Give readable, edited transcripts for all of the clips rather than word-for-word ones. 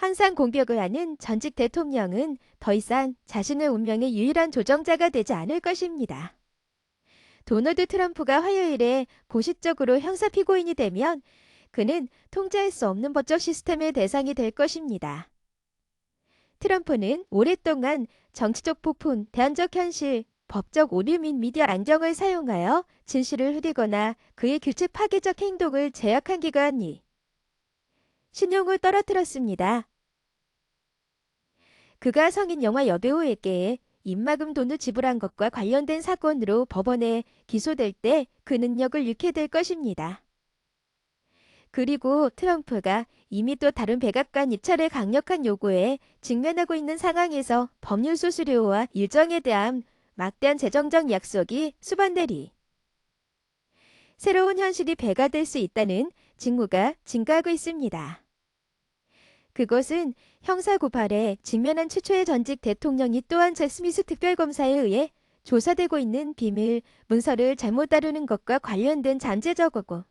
항상 공격을 하는 전직 대통령은 더 이상 자신의 운명의 유일한 조정자가 되지 않을 것입니다. 도널드 트럼프가 화요일에 보식적으로 형사 피고인이 되면 그는 통제할 수 없는 법적 시스템의 대상이 될 것입니다. 트럼프는 오랫동안 정치적 폭풍, 대안적 현실, 법적 오류 및 미디어 안정을 사용하여 진실을 흐리거나 그의 규칙 파괴적 행동을 제약한 기관이 신용을 떨어뜨렸습니다. 그가 성인 영화 여배우에게 입막음 돈을 지불한 것과 관련된 사건으로 법원에 기소될 때 그 능력을 잃게 될 것입니다. 그리고 트럼프가 이미 또 다른 백악관 입찰의 강력한 요구에 직면하고 있는 상황에서 법률 수수료와 일정에 대한 막대한 재정적 약속이 수반되리 새로운 현실이 배가 될 수 있다는 징후가 증가하고 있습니다. 그것은 형사고발에 직면한 최초의 전직 대통령이 또한 잭 스미스 특별검사에 의해 조사되고 있는 비밀 문서를 잘못 다루는 것과 관련된 잠재적이고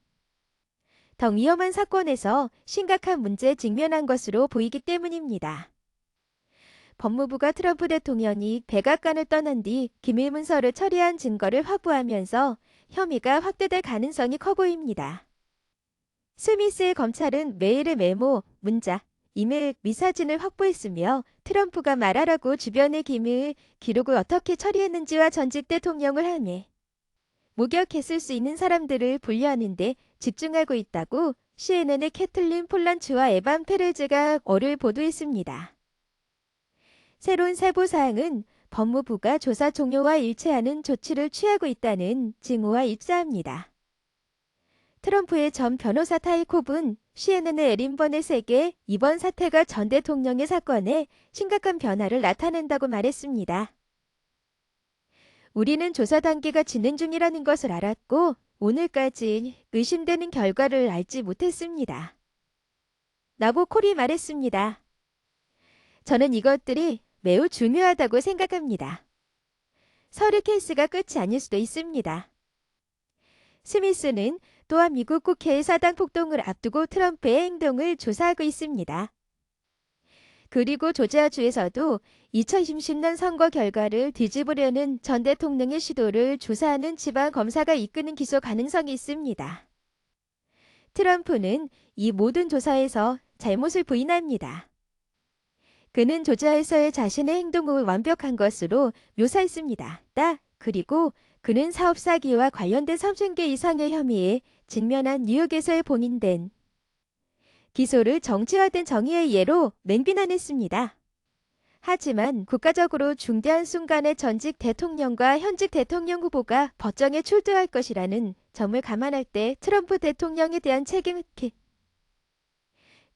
더 위험한 사건에서 심각한 문제에 직면한 것으로 보이기 때문입니다. 법무부가 트럼프 대통령이 백악관을 떠난 뒤 기밀 문서를 처리한 증거를 확보하면서 혐의가 확대될 가능성이 커 보입니다. 스미스의 검찰은 메일의 메모, 문자, 이메일, 미사진을 확보했으며 트럼프가 말하라고 주변의 기밀 기록을 어떻게 처리했는지와 전직 대통령을 향해 목격했을 수 있는 사람들을 분류하는 데 집중하고 있다고 CNN의 캐틀린 폴란츠와 에반 페레즈가 월요일 보도했습니다. 새로운 세부사항은 법무부가 조사 종료와 일치하는 조치를 취하고 있다는 징후와 일치합니다. 트럼프의 전 변호사 타이콥은 CNN의 에린 버넷에게 이번 사태가 전 대통령의 사건에 심각한 변화를 나타낸다고 말했습니다. 우리는 조사 단계가 진행 중이라는 것을 알았고 오늘까지 의심되는 결과를 알지 못했습니다. 라고 콜이 말했습니다. 저는 이것들이 매우 중요하다고 생각합니다. 서류 케이스가 끝이 아닐 수도 있습니다. 스미스는 또한 미국 국회의 사당 폭동을 앞두고 트럼프의 행동을 조사하고 있습니다. 그리고 조지아주에서도 2020년 선거 결과를 뒤집으려는 전 대통령의 시도를 조사하는 지방 검사가 이끄는 기소 가능성이 있습니다. 트럼프는 이 모든 조사에서 잘못을 부인합니다. 그는 조지아에서의 자신의 행동을 완벽한 것으로 묘사했습니다. 그리고 그는 사업 사기와 관련된 30개 이상의 혐의에 직면한 뉴욕에서의 봉인된 기소를 정치화된 정의의 예로 맹비난했습니다. 하지만 국가적으로 중대한 순간에 전직 대통령과 현직 대통령 후보가 법정에 출두할 것이라는 점을 감안할 때 트럼프 대통령에 대한 책임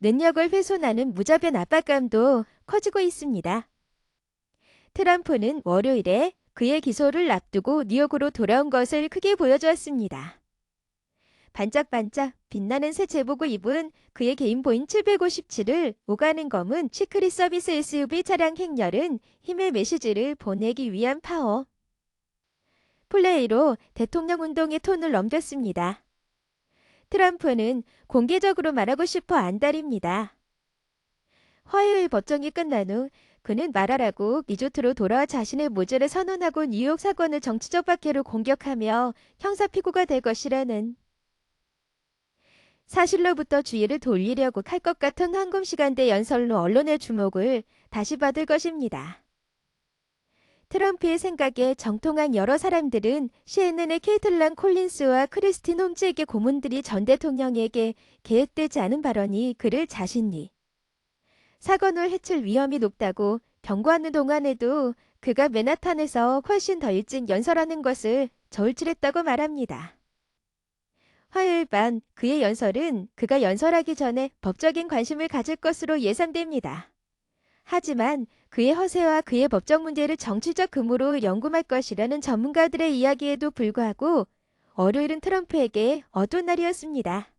능력을 훼손하는 무자비한 압박감도 커지고 있습니다. 트럼프는 월요일에 그의 기소를 앞두고 뉴욕으로 돌아온 것을 크게 보여주었습니다. 반짝반짝 빛나는 새 제복을 입은 그의 개인 보인 757을 오가는 검은 시크릿 서비스 SUV 차량 행렬은 힘의 메시지를 보내기 위한 파워 플레이로 대통령 운동의 톤을 넘겼습니다. 트럼프는 공개적으로 말하고 싶어 안달입니다. 화요일 법정이 끝난 후 그는 말하라고 리조트로 돌아와 자신의 모자를 선언하고 뉴욕 사건을 정치적 박해로 공격하며 형사피고가 될 것이라는 사실로부터 주의를 돌리려고 할 것 같은 황금 시간대 연설로 언론의 주목을 다시 받을 것입니다. 트럼프의 생각에 정통한 여러 사람들은 CNN의 케이틀란 콜린스와 크리스틴 홈즈에게 고문들이 전 대통령에게 계획되지 않은 발언이 그를 자신이 사건을 해칠 위험이 높다고 경고하는 동안에도 그가 맨하탄에서 훨씬 더 일찍 연설하는 것을 저울질했다고 말합니다. 화요일 밤 그의 연설은 그가 연설하기 전에 법적인 관심을 가질 것으로 예상됩니다. 하지만 그의 허세와 그의 법적 문제를 정치적 금으로 연구할 것이라는 전문가들의 이야기에도 불구하고 월요일은 트럼프에게 어두운 날이었습니다.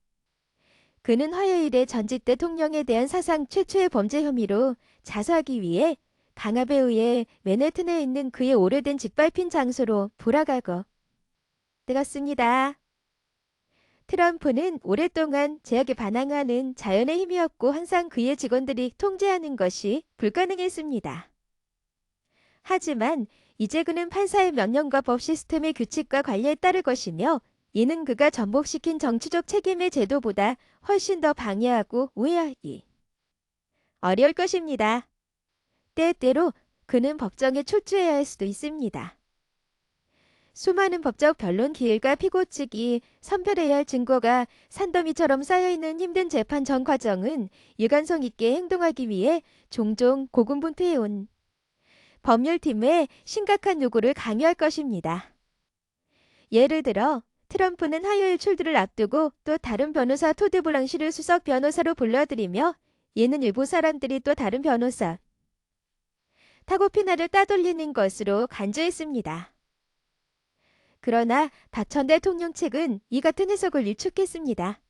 그는 화요일에 전직 대통령에 대한 사상 최초의 범죄 혐의로 자수하기 위해 강압에 의해 맨해튼에 있는 그의 오래된 짓밟힌 장소로 돌아가고 들었습니다. 트럼프는 오랫동안 제약에 반항하는 자연의 힘이었고 항상 그의 직원들이 통제하는 것이 불가능했습니다. 하지만 이제 그는 판사의 명령과 법 시스템의 규칙과 관리에 따를 것이며 이는 그가 전복시킨 정치적 책임의 제도보다 훨씬 더 방해하고 우회하기 어려울 것입니다. 때때로 그는 법정에 출두해야 할 수도 있습니다. 수많은 법적 변론 기일과 피고 측이 선별해야 할 증거가 산더미처럼 쌓여있는 힘든 재판 전 과정은 일관성 있게 행동하기 위해 종종 고군분투해온 법률팀의 심각한 요구를 강요할 것입니다. 예를 들어 트럼프는 화요일 출두를 앞두고 또 다른 변호사 토드 블랑시를 수석 변호사로 불러들이며 이는 일부 사람들이 또 다른 변호사 타고피나를 따돌리는 것으로 간주했습니다. 그러나 박 전 대통령 측은 이 같은 해석을 일축했습니다.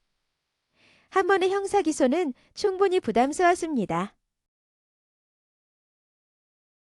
한 번의 형사 기소는 충분히 부담스럽습니다.